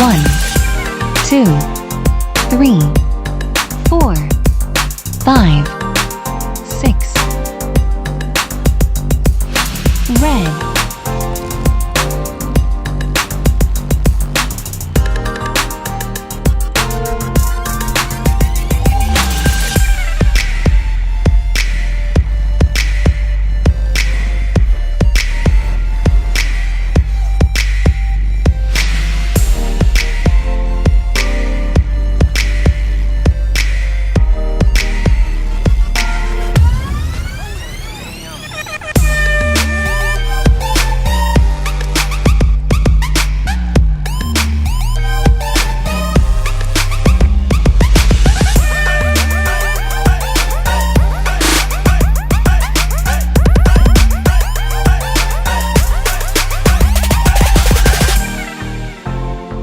1, 2, 3, 4, 5, 6. Red.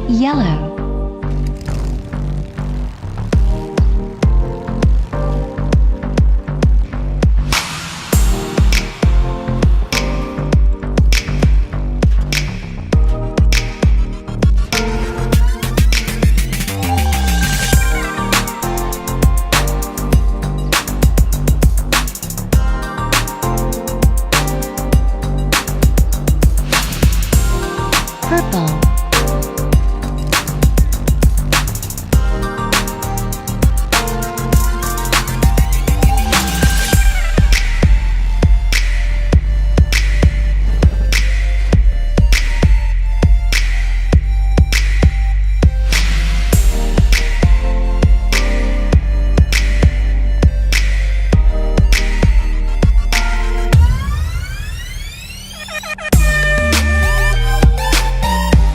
Yellow. Purple.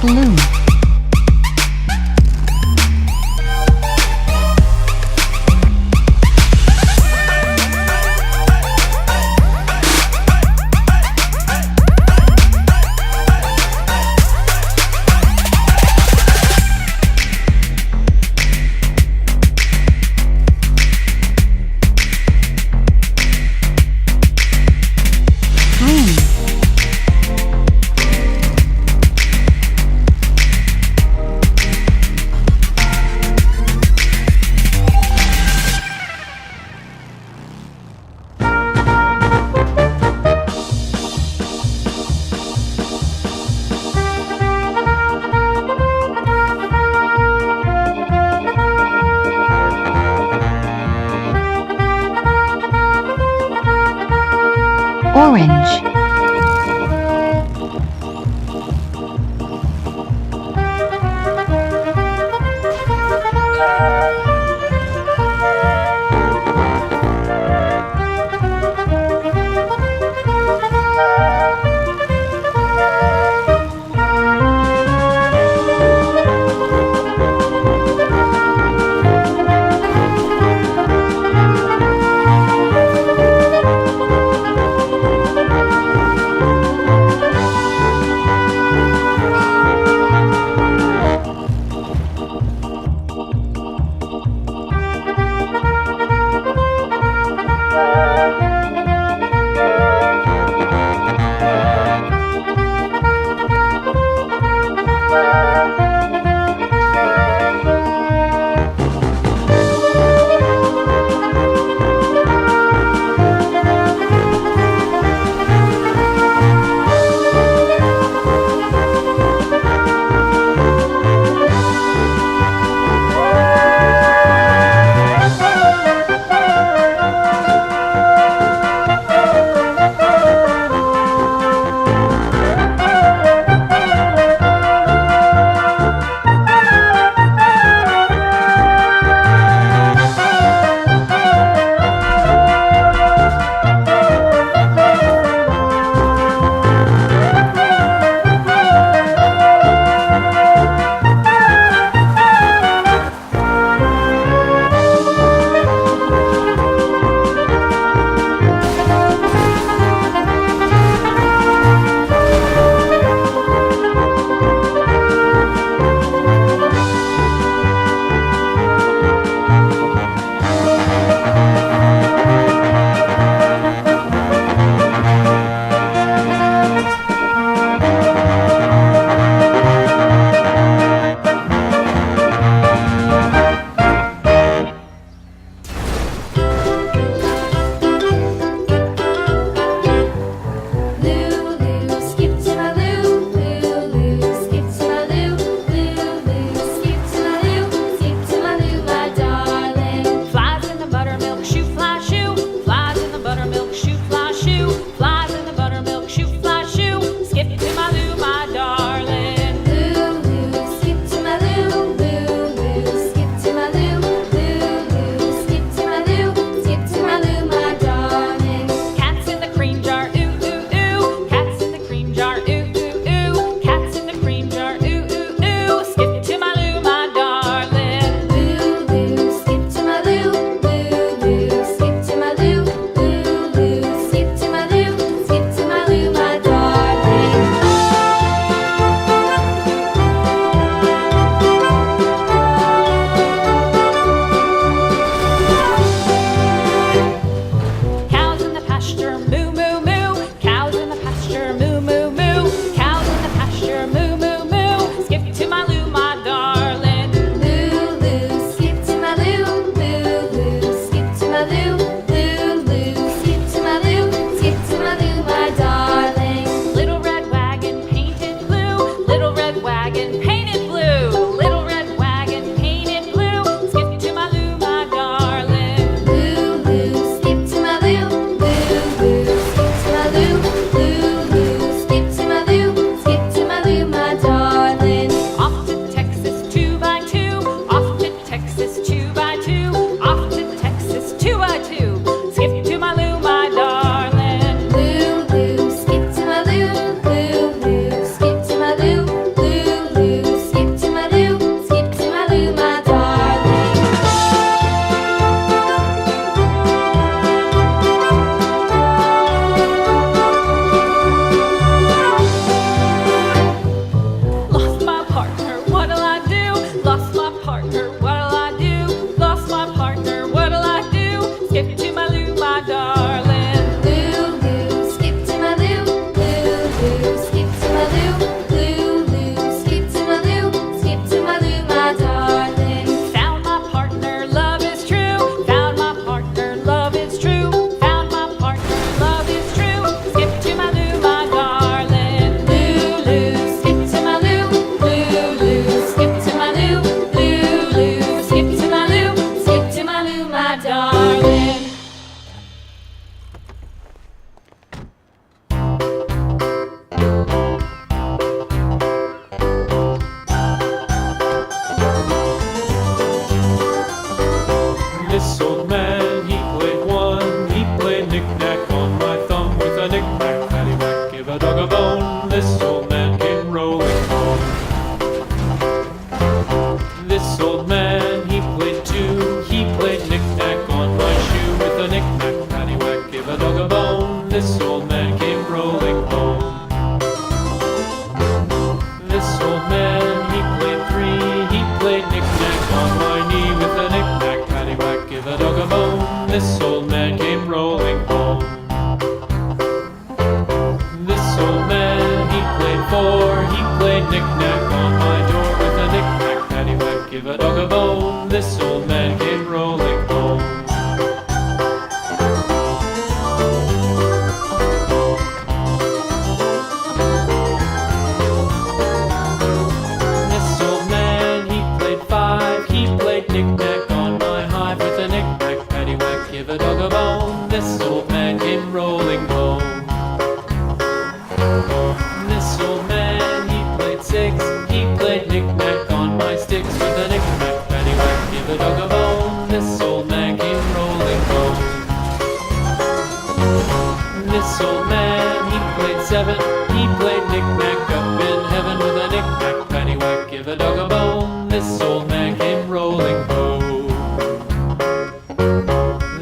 Blue. Green. Orange. knick-knack on my thumb with a knick-knack, paddywhack, give a dog a bone. This old man came rolling home. This old man, he played too. He played knick-knack on my shoe with a knick-knack, paddywhack, give a dog a bone. This old man came rolling home. This old man, he played three. He played knick-knack on my knee with a knick-knack, paddywhack, give a dog a bone. This old man came rolling home. This old man, he played four. He played knick-knack on my door with a knick-knack, paddywhack, give a dog a bone. This old man came rolling home. This old man, he played five. He played knick-knack on my hive with a knick-knack, paddywhack, give a dog a bone. This old man came rolling home. This old man, he played six. He played knick-knack on my sticks with a knick-knack, paddywhack, give a dog a bone. This old man came rolling home. This old man, he played seven. He played knick-knack up in heaven with a knick-knack, paddywhack, give a dog a bone. This old man came rolling home.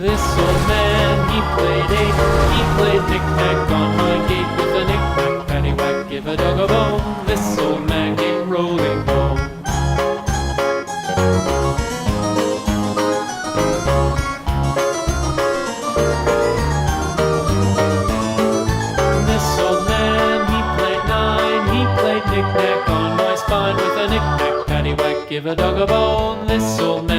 This old man, he played eight. He played knick-knack on my gate with a knick-knack, paddywhack, give a dog a bone. This old man came rolling home. This old man, he played nine. He played knick-knack on my spine with a knick-knack, paddywhack, give a dog a bone. This old man